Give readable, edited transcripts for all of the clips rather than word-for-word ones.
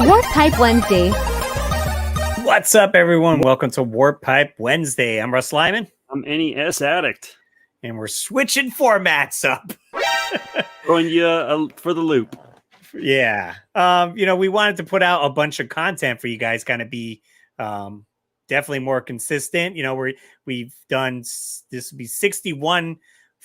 Warp Pipe Wednesday. What's up, everyone? Welcome to Warp Pipe Wednesday. I'm Russ Lyman. I'm NES Addict. And we're switching formats up. Throwing you for the loop. Yeah. We wanted to put out a bunch of content for you guys, kind of be definitely more consistent. We've done, this will be 61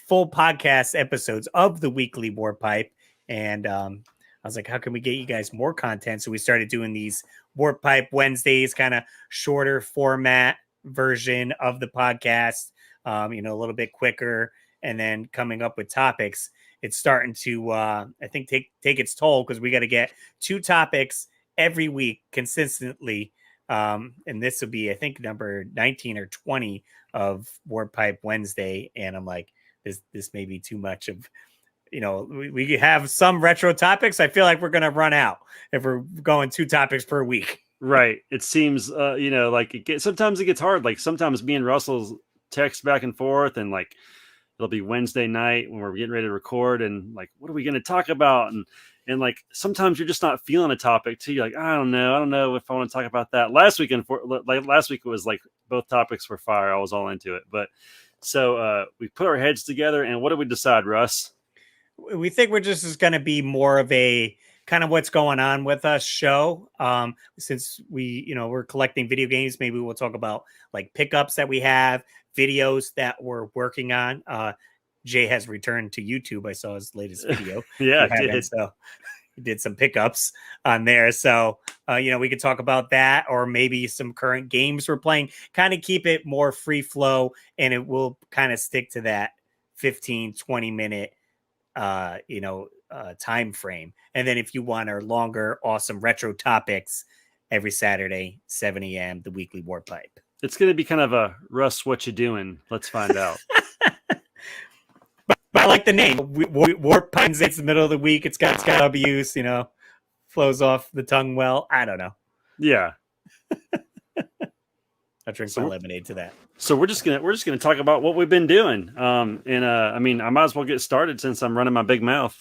full podcast episodes of the weekly Warp Pipe. And I was like, how can we get you guys more content? So we started doing these Warp Pipe Wednesdays, kind of shorter format version of the podcast, a little bit quicker, and then coming up with topics. It's starting to, I think, take its toll, because we got to get 2 topics every week consistently. And this will be, I think, number 19 or 20 of Warp Pipe Wednesday. And I'm like, this may be too much of, we have some retro topics. I feel like we're going to run out if we're going 2 topics per week. Right. It seems, like sometimes it gets hard. Like sometimes me and Russell's text back and forth, and like it'll be Wednesday night when we're getting ready to record, and like, what are we going to talk about? And like sometimes you're just not feeling a topic too. You're like, I don't know if I want to talk about that. Last week it was like both topics were fire. I was all into it. But so we put our heads together, and what did we decide, Russ? We think we're just going to be more of a kind of what's going on with us show. Since we're collecting video games, maybe we'll talk about like pickups that we have, videos that we're working on. Jay has returned to YouTube. I saw his latest video. Yeah, I did. So he did some pickups on there. So, we could talk about that, or maybe some current games we're playing, kind of keep it more free flow, and it will kind of stick to that 15-20 minute time frame. And then if you want our longer, awesome retro topics, every Saturday, 7 a.m., the weekly Warp Pipe. It's going to be kind of a Russ, what you doing? Let's find out. but I like the name. Warp Pipe. It's the middle of the week. It's got W's, flows off the tongue well. I don't know. Yeah. I drink some lemonade to that. So we're just gonna talk about what we've been doing. I might as well get started since I'm running my big mouth.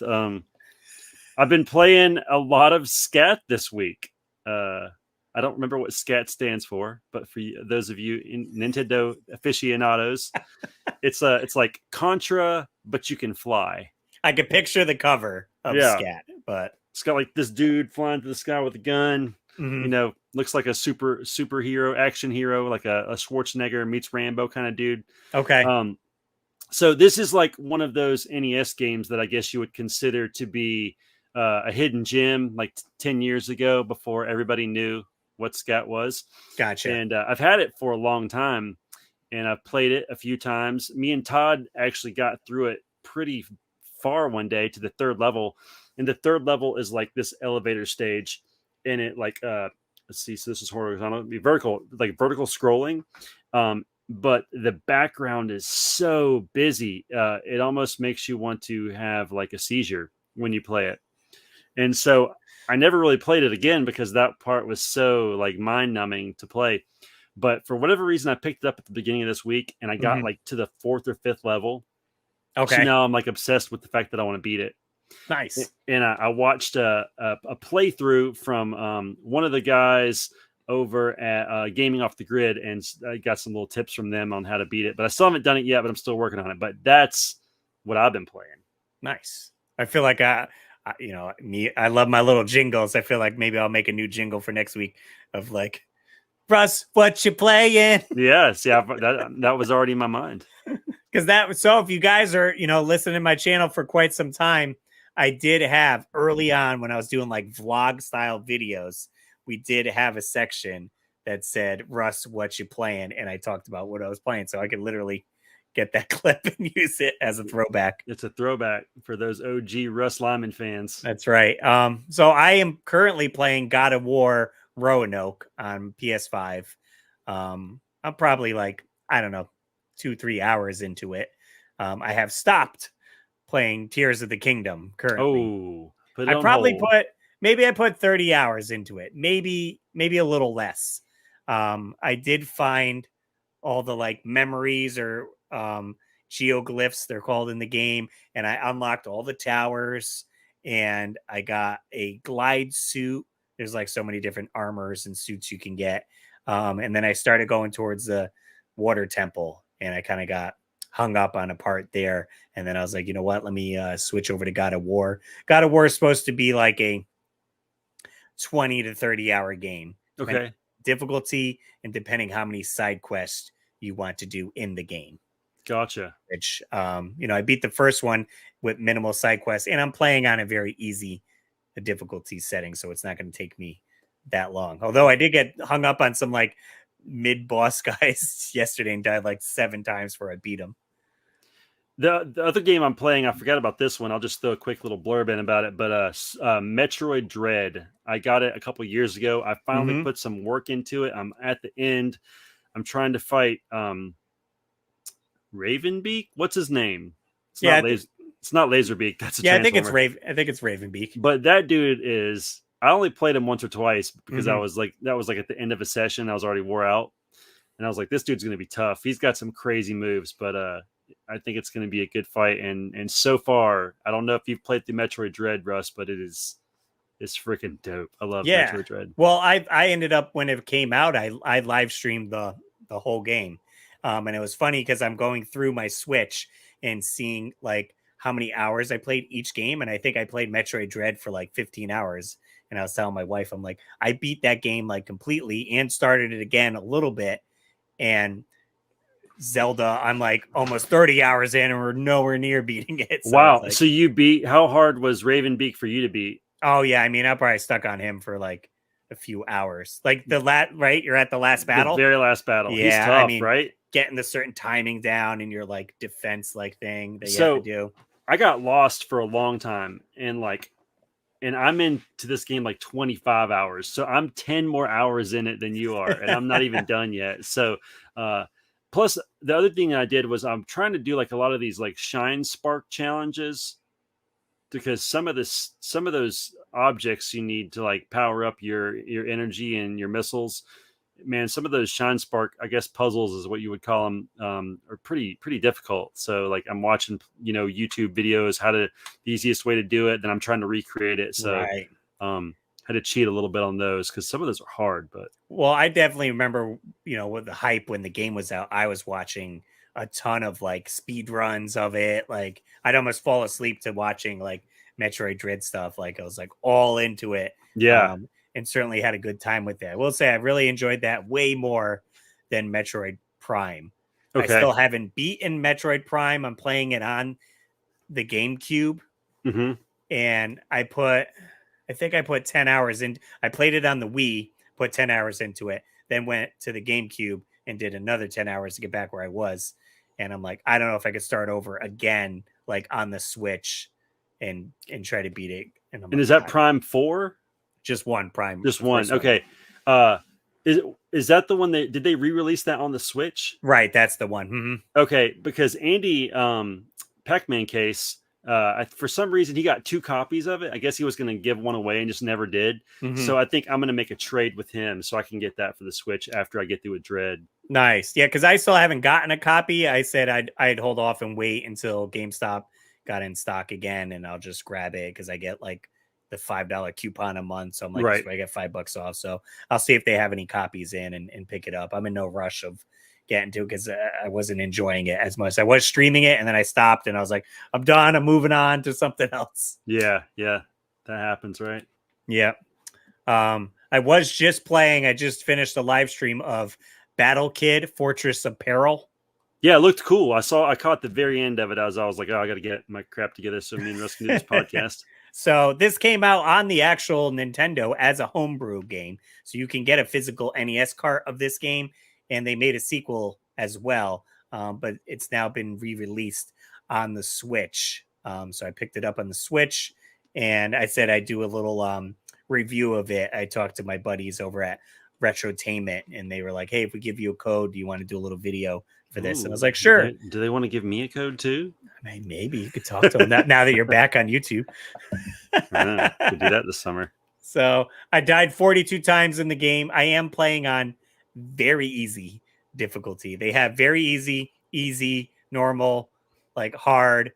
I've been playing a lot of Scat this week. I don't remember what Scat stands for, but for those of you Nintendo aficionados, it's like Contra, but you can fly. I could picture the cover of Scat, but it's got like this dude flying through the sky with a gun. Mm-hmm. Looks like a superhero, action hero, like a Schwarzenegger meets Rambo kind of dude. Okay. So this is like one of those NES games that I guess you would consider to be a hidden gem, like 10 years ago, before everybody knew what Scat was. Gotcha. And I've had it for a long time, and I've played it a few times. Me and Todd actually got through it pretty far one day to the 3rd level. And the 3rd level is like this elevator stage. And it like let's see, so this is horizontal, vertical scrolling, but the background is so busy, it almost makes you want to have like a seizure when you play it. And so I never really played it again, because that part was so like mind numbing to play. But for whatever reason, I picked it up at the beginning of this week, and I got like to the 4th or 5th level. Okay. So now I'm like obsessed with the fact that I want to beat it. Nice. And I watched a playthrough from one of the guys over at Gaming Off the Grid, and I got some little tips from them on how to beat it. But I still haven't done it yet, but I'm still working on it. But that's what I've been playing. Nice. I feel like I love my little jingles. I feel like maybe I'll make a new jingle for next week of like, Russ, what you playing? Yes, yeah, that was already in my mind. Because so if you guys are listening to my channel for quite some time, I did have early on, when I was doing like vlog style videos, we did have a section that said, Russ, what you playing? And I talked about what I was playing. So I could literally get that clip and use it as a throwback. It's a throwback for those OG Russ Lyman fans. That's right. So I am currently playing God of War Roanoke on PS5. I'm probably like, I don't know, 2-3 hours into it. I have stopped playing Tears of the Kingdom currently. I probably put 30 hours into it, maybe a little less. I did find all the like memories or geoglyphs, they're called in the game, and I unlocked all the towers, and I got a glide suit there's like so many different armors and suits you can get. And then I started going towards the water temple, and I kind of got hung up on a part there. And then I was like, you know what? Let me switch over to God of War. God of War is supposed to be like a 20 to 30 hour game. Okay. Difficulty and depending how many side quests you want to do in the game. Gotcha. Which, I beat the first one with minimal side quests, and I'm playing on a very easy difficulty setting, so it's not going to take me that long. Although I did get hung up on some like mid boss guys yesterday and died like 7 times before I beat them. The other game I'm playing, I forgot about this one. I'll just throw a quick little blurb in about it. But Metroid Dread, I got it a couple years ago. I finally put some work into it. I'm at the end. I'm trying to fight Ravenbeak. What's his name? It's not Laserbeak. That's a I think it's Ravenbeak. But that dude is. I only played him once or twice because I was like, that was like at the end of a session. I was already wore out, and I was like, this dude's going to be tough. He's got some crazy moves, but I think it's going to be a good fight. And so far, I don't know if you've played the Metroid Dread, Russ, but it's freaking dope. I love Metroid Dread. Well, I ended up, when it came out, I live streamed the whole game. And it was funny because I'm going through my Switch and seeing like how many hours I played each game. And I think I played Metroid Dread for like 15 hours. And I was telling my wife, I'm like, I beat that game like completely and started it again a little bit. And Zelda, I'm like almost 30 hours in and we're nowhere near beating it. So wow. Like, so you beat, how hard was Ravenbeak for you to beat? Oh yeah. I mean, I probably stuck on him for like a few hours. Like right? You're at the last battle. The very last battle. Yeah. He's tough, I mean, right? Getting the certain timing down and your like defense like thing that you have to do. I got lost for a long time and I'm into this game like 25 hours. So I'm 10 more hours in it than you are. And I'm not even done yet. So, plus the other thing I did was I'm trying to do like a lot of these like shine spark challenges, because some of those objects you need to like power up your energy and your missiles. Man, some of those shine spark, I guess puzzles is what you would call them, are pretty difficult. So like I'm watching, YouTube videos, the easiest way to do it. Then I'm trying to recreate it. So right. Had to cheat a little bit on those because some of those are hard. But well, I definitely remember, with the hype when the game was out, I was watching a ton of like speed runs of it. Like I'd almost fall asleep to watching like Metroid Dread stuff. Like I was like all into it. Yeah. And certainly had a good time with that. I will say I really enjoyed that way more than Metroid Prime. Okay. I still haven't beaten Metroid Prime. I'm playing it on the GameCube. And I think I put 10 hours in. I played it on the Wii, put 10 hours into it, then went to the GameCube and did another 10 hours to get back where I was. And I'm like, I don't know if I could start over again, like on the Switch and try to beat it. And is that Prime 4? Just one Prime. Just one. Okay. Is that the one did they re-release that on the Switch? Right. That's the one. Okay. Because Andy, Pac-Man Case, for some reason he got 2 copies of it. I guess he was going to give one away and just never did. So I think I'm going to make a trade with him so I can get that for the Switch after I get through with Dread. Nice. Yeah. Cause I still haven't gotten a copy. I said I'd hold off and wait until GameStop got in stock again, and I'll just grab it. Cause I get like the $5 coupon a month. So I'm like, right. I get $5 off. So I'll see if they have any copies in and pick it up. I'm in no rush of getting to it because I wasn't enjoying it as much. I was streaming it and then I stopped and I was like, I'm done. I'm moving on to something else. Yeah. Yeah. That happens. Right. Yeah. I was just playing. I just finished a live stream of Battle Kid Fortress of Peril. Yeah, it looked cool. I caught the very end of it as I was like, oh, I got to get my crap together so me and Russ can do this podcast. So this came out on the actual Nintendo as a homebrew game. So you can get a physical NES cart of this game, and they made a sequel as well. But it's now been re-released on the Switch. So I picked it up on the Switch, and I said I'd do a little review of it. I talked to my buddies over at Retrotainment, and they were like, hey, if we give you a code, do you want to do a little video for this? And I was like, sure. Do they want to give me a code too? I mean, maybe you could talk to them now that you're back on YouTube. Could do that this summer. So I died 42 times in the game. I am playing on very easy difficulty. They have very easy, normal, like hard,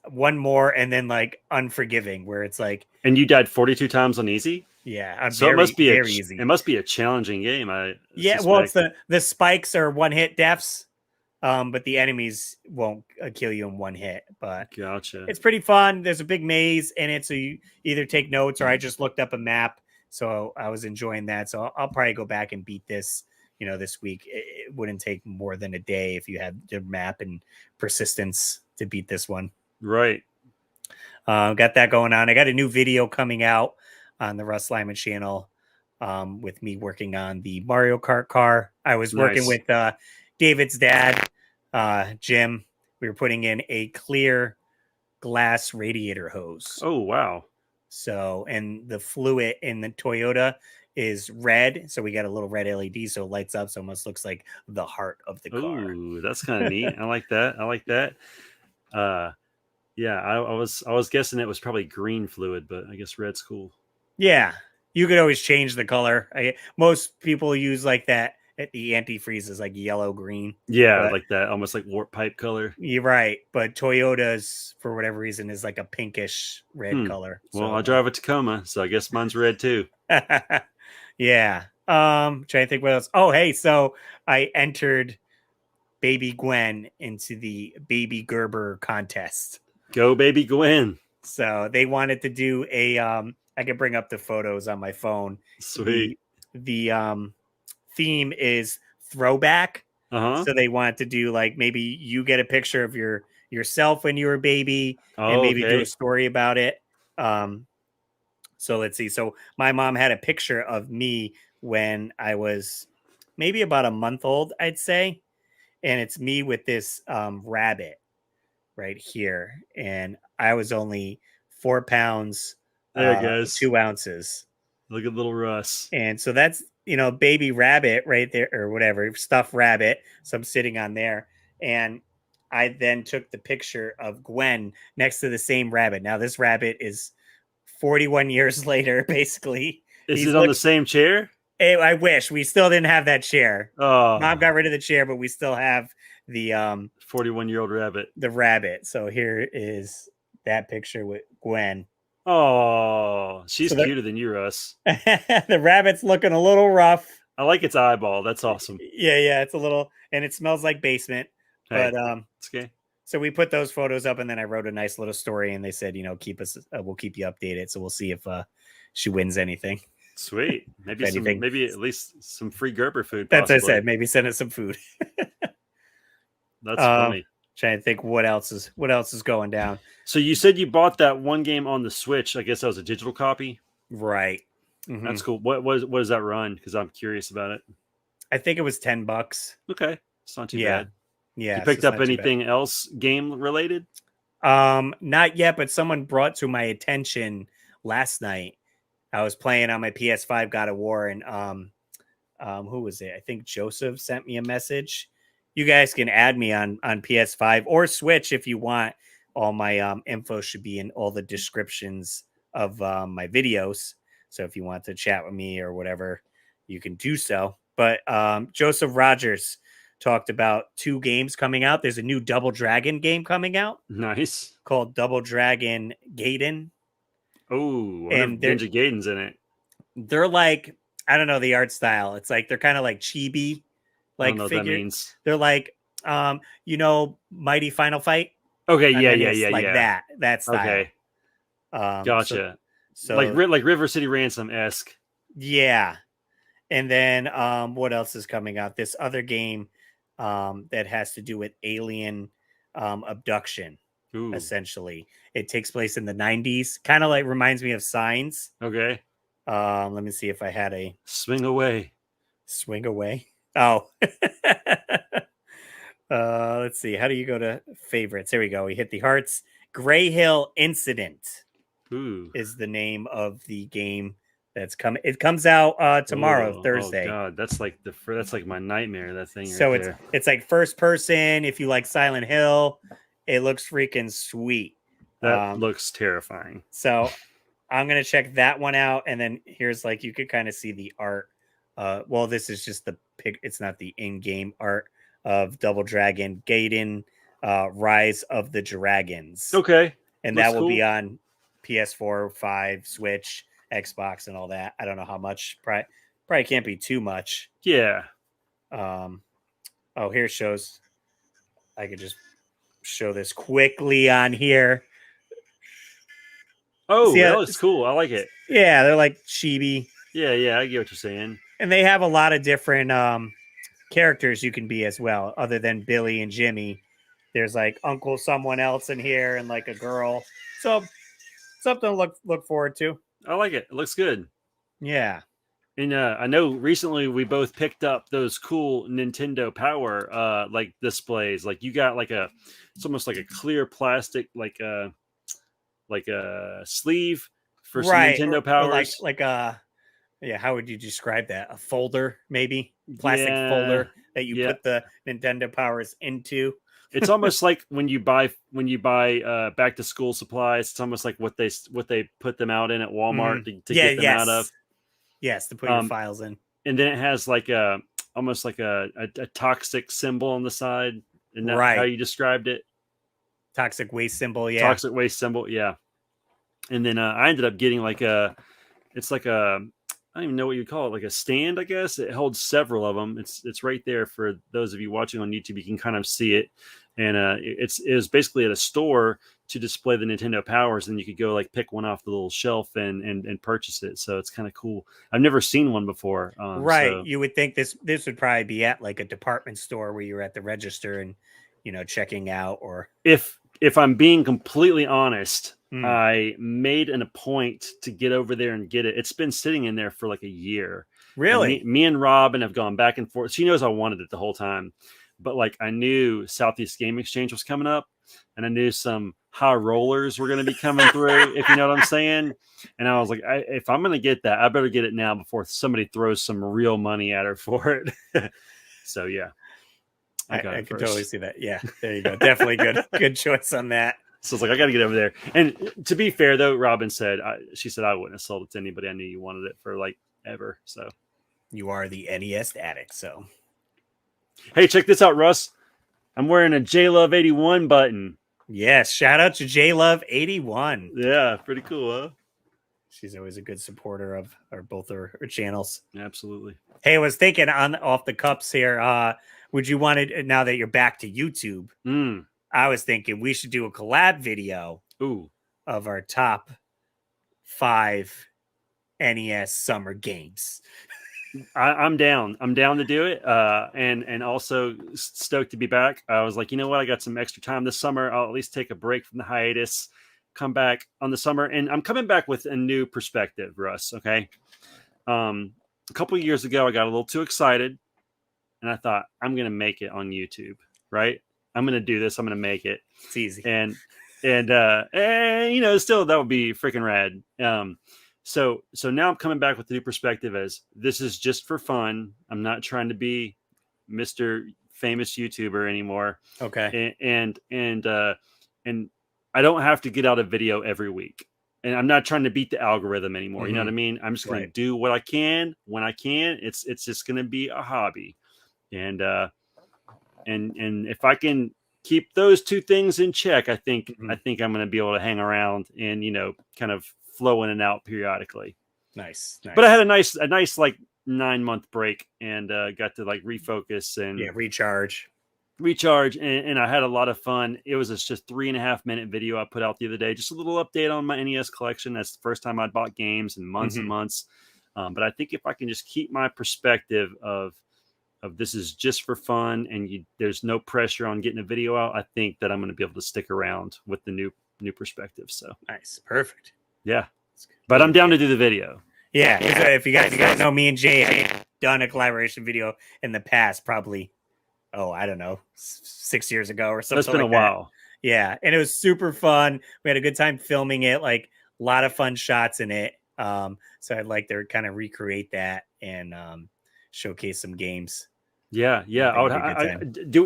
one more, and then like unforgiving, where it's like. And you died 42 times on easy? Yeah, So very very it easy. must be a challenging game, I Yeah, well, it's suspect. the spikes are one hit deaths, but the enemies won't kill you in one hit. But Gotcha. it's pretty fun. There's a big maze in it, so you either take notes or I just looked up a map, so I was enjoying that. So I'll probably go back and beat this, this week. It wouldn't take more than a day if you had your map and persistence to beat this one. Right. Got that going on. I got a new video coming out on the Russ Lyman channel with me working on the Mario Kart car. I was working Nice. with David's dad, Jim. We were putting in a clear glass radiator hose. Oh, wow. So, and the fluid in the Toyota is red. So we got a little red LED. So it lights up. So it almost looks like the heart of the car. Ooh, that's kind of neat. I like that. I like that. Uh, yeah, I was guessing it was probably green fluid, but I guess red's cool. Yeah. You could always change the color. Most people use like that at the antifreeze is like yellow green. Yeah, But like that, almost like warp pipe color. you're right. But Toyota's, for whatever reason, is like a pinkish red Hmm. color. Well, So, I drive a Tacoma, so I guess mine's red too. yeah. Trying to think what else. Oh, hey. So I entered baby Gwen into the baby Gerber contest. Go, baby, Gwen. So they wanted to do a I can bring up the photos on my phone. Sweet. The theme is throwback. Uh huh. So they wanted to do like maybe you get a picture of yourself when you were a baby and Oh, maybe do a okay. story about it. So let's see. So my mom had a picture of me when I was maybe about a month old, I'd say. And it's me with this rabbit right here. And I was only 4 pounds, There it goes. 2 ounces. Look at little Russ. And so that's, baby rabbit right there or whatever, stuffed rabbit. So I'm sitting on there. And I then took the picture of Gwen next to the same rabbit. Now, this rabbit is 41 years later, basically. Is He's it on the look. same chair? I wish we still didn't have that chair. Mom Oh, got rid of the chair, but we still have the 41-year-old rabbit. the rabbit. So here is that picture with Gwen. Oh, she's So cuter than you, Russ. the rabbit's looking a little rough. I like its eyeball. That's awesome. Yeah, it's a little, and it smells like basement. Hey, But it's okay. so we put those photos up, and then I wrote a nice little story, and they said, keep us, we'll keep you updated. So we'll see if she wins anything. Sweet. If anything, Maybe at least some free Gerber food. that's what I Possibly. said. Maybe send us some food. That's funny. Trying to think what else is going down. So you said you bought that one game on the Switch. I guess that was a digital copy. Right. Mm-hmm. That's cool. What does that run? Because I'm curious about it. I think it was $10. Okay, it's not too bad. Yeah. You picked up anything else game related? Not yet, but someone brought to my attention last night. I was playing on my PS5 God of War, and who was it? I think Joseph sent me a message. You guys can add me on PS5 or Switch if you want. All my info should be in all the descriptions of my videos. So if you want to chat with me or whatever, you can do so. But Joseph Rogers talked about 2 games coming out. There's a new Double Dragon game coming out. Nice. Called Double Dragon Gaiden. Oh, And Ninja Gaiden's in it. They're like, I don't know the art style. It's like they're kind of like chibi, like I don't know figure. What that means. They're like, Mighty Final Fight. Okay, yeah. Like that style. Okay, gotcha. So like River City Ransom esque. Yeah, and then what else is coming out? This other game that has to do with alien abduction. Ooh. Essentially, it takes place in the 90s. Kind of like reminds me of Signs. Okay. Let me see if I had a Swing away. Oh, let's see. How do you go to favorites? Here we go. We hit the hearts. Gray Hill Incident. Ooh. Is the name of the game that's coming. It comes out tomorrow, Thursday. Oh God, that's like my nightmare. That thing. So right there. It's like first person. If you like Silent Hill, it looks freaking sweet. That looks terrifying. So I'm gonna check that one out, and then here's like you could kind of see the art. Well, this is just the pic. It's not the in-game art of Double Dragon Gaiden, Rise of the Dragons. Okay, and that will be on PS4, 5, Switch. Xbox and all that. I don't know how much. Probably can't be too much. Yeah. Oh, here it shows. I could just show this quickly on here. Oh, See, that looks cool. I like it. yeah, they're like chibi. Yeah, yeah, I get what you're saying. And they have a lot of different characters you can be as well, other than Billy and Jimmy. There's like Uncle someone else in here and like a girl. So something to look forward to. I like it. It looks good. Yeah. And I know recently we both picked up those cool Nintendo Power like displays. Like you got like it's almost like a clear plastic like a sleeve for some Nintendo Powers. Or like a yeah, how would you describe that? A folder, maybe plastic folder that you put the Nintendo Powers into. It's almost like when you buy back to school supplies. It's almost like what they put them out in at Walmart to get them out of. Yes, to put your files in. And then it has like almost like a toxic symbol on the side. Isn't that how you described it? Toxic waste symbol, yeah. Toxic waste symbol, yeah. And then I ended up getting like it's like I don't even know what you call it, like a stand, I guess. It holds several of them. It's right there for those of you watching on YouTube. You can kind of see it. And it was basically at a store to display the Nintendo Powers, and you could go like pick one off the little shelf and purchase it. So it's kind of cool. I've never seen one before. Right. So. You would think this would probably be at like a department store where you're at the register and, checking out. Or if I'm being completely honest, I made a point to get over there and get it. It's been sitting in there for like a year. Really? Me and Robin have gone back and forth. She knows I wanted it the whole time. But like I knew Southeast Game Exchange was coming up, and I knew some high rollers were going to be coming through, if you know what I'm saying. And I was like, if I'm going to get that, I better get it now before somebody throws some real money at her for it. So yeah, I can totally see that. Yeah, there you go. Definitely good choice on that. So it's like I got to get over there. And to be fair, though, Robin said she said I wouldn't have sold it to anybody. I knew you wanted it for like ever. So you are the NES addict. So. Hey, check this out, Russ. I'm wearing a JLove81 button. Yes, shout out to JLove81. Yeah, pretty cool, huh? She's always a good supporter of both our channels. Absolutely. Hey, I was thinking off the cups here. Would you want to, now that you're back to YouTube? I was thinking we should do a collab video of our top 5 NES summer games. I'm down. I'm down to do it. And also stoked to be back. I was like, you know what? I got some extra time this summer. I'll at least take a break from the hiatus, come back on the summer. And I'm coming back with a new perspective, Russ. Okay. A couple of years ago, I got a little too excited and I thought I'm going to make it on YouTube, right? I'm going to do this. I'm going to make it. It's easy. And still that would be freaking rad. So now I'm coming back with a new perspective as this is just for fun. I'm not trying to be Mr. Famous YouTuber anymore. Okay. And I don't have to get out a video every week. And I'm not trying to beat the algorithm anymore. You know what I mean? I'm just going to do what I can when I can. It's just going to be a hobby. And if I can keep those two things in check, I think I'm going to be able to hang around and, kind of flow in and out periodically. Nice. But I had a nice like 9-month break and got to like refocus and recharge and I had a lot of fun. It was just 3.5 minute video I put out the other day, just a little update on my NES collection. That's the first time I'd bought games in months and months. But I think if I can just keep my perspective of this is just for fun and there's no pressure on getting a video out, I think that I'm going to be able to stick around with the new perspective. So nice. Perfect. Yeah, but I'm down to do the video. Yeah, if you guys know, me and Jay have done a collaboration video in the past, probably, I don't know, 6 years ago or something. That's been a while. Yeah, and it was super fun. We had a good time filming it, like a lot of fun shots in it. So I'd like to kind of recreate that and showcase some games. Yeah.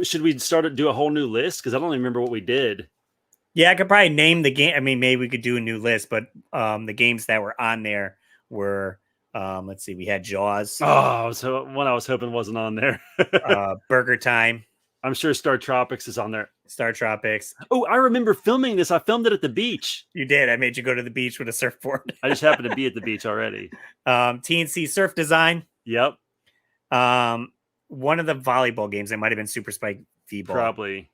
Should we do a whole new list? Because I don't even remember what we did. Yeah, I could probably name the game. I mean, maybe we could do a new list, but the games that were on there were, let's see, we had Jaws. So one I was hoping wasn't on there. Burger Time. I'm sure Star Tropics is on there. Star Tropics. Oh, I remember filming this. I filmed it at the beach. You did. I made you go to the beach with a surfboard. I just happened to be at the beach already. TNC Surf Design. Yep. One of the volleyball games. It might have been Super Spike V-Ball. Probably.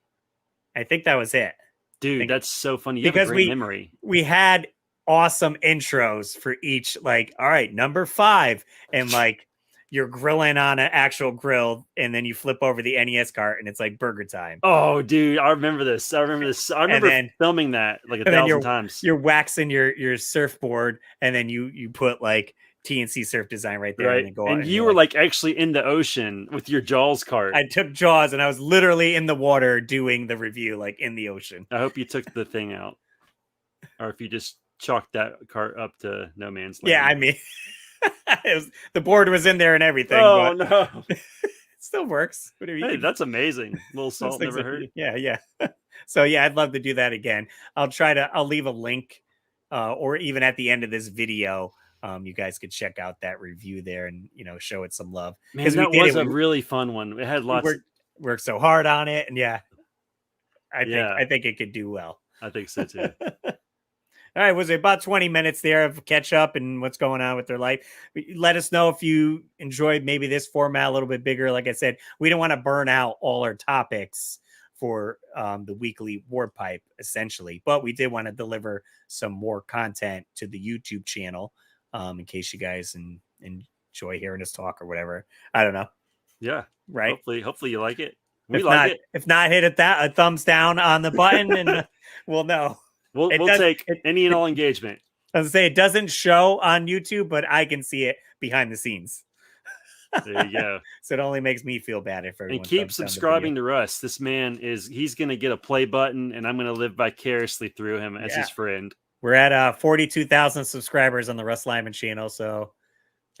I think that was it. Dude, that's so funny. You have a great memory. We had awesome intros for each, like, all right, number 5. And like, you're grilling on an actual grill, and then you flip over the NES cart, and it's like burger time. Oh, dude, I remember this. I remember filming that like 1,000 times. You're waxing your surfboard, and then you put like TNC Surf Design right there, right? And you were like actually in the ocean with your Jaws cart. I took Jaws, and I was literally in the water doing the review, like in the ocean. I hope you took the thing out, or if you just chalked that cart up to no man's land. Yeah, I mean. The board was in there and everything. Oh, but no. It still works. Hey, that's amazing. A little salt never hurt. Yeah. So yeah, I'd love to do that again. I'll leave a link or even at the end of this video. You guys could check out that review there and, show it some love. Man, that was a really fun one. It had lots. Worked so hard on it. And yeah, I think it could do well. I think so too. All right, was it about 20 minutes there of catch up and what's going on with their life? Let us know if you enjoyed maybe this format a little bit bigger. Like I said, we don't want to burn out all our topics for the weekly Warp Pipe, essentially. But we did want to deliver some more content to the YouTube channel in case you guys enjoy hearing us talk or whatever. I don't know. Yeah. Right. Hopefully you like it. If not, hit a thumbs down on the button and we'll know. We'll take any and all engagement. I was going to say, it doesn't show on YouTube, but I can see it behind the scenes. There you go. So it only makes me feel bad if everyone. And keep subscribing to Russ. This man he's going to get a play button, and I'm going to live vicariously through him as his friend. We're at 42,000 subscribers on the Russ Lyman channel. So,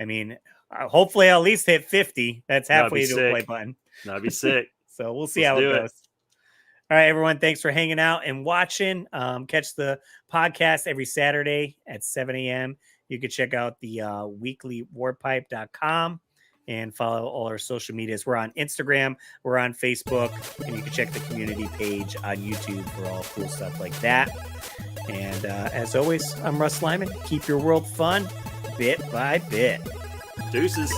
I mean, hopefully I'll at least hit 50. That's halfway to a play button. That'd be sick. So we'll see how it goes. All right, everyone. Thanks for hanging out and watching. Catch the podcast every Saturday at 7 a.m. You can check out the weeklywarpipe.com and follow all our social medias. We're on Instagram. We're on Facebook. And you can check the community page on YouTube for all cool stuff like that. And as always, I'm Russ Lyman. Keep your world fun bit by bit. Deuces.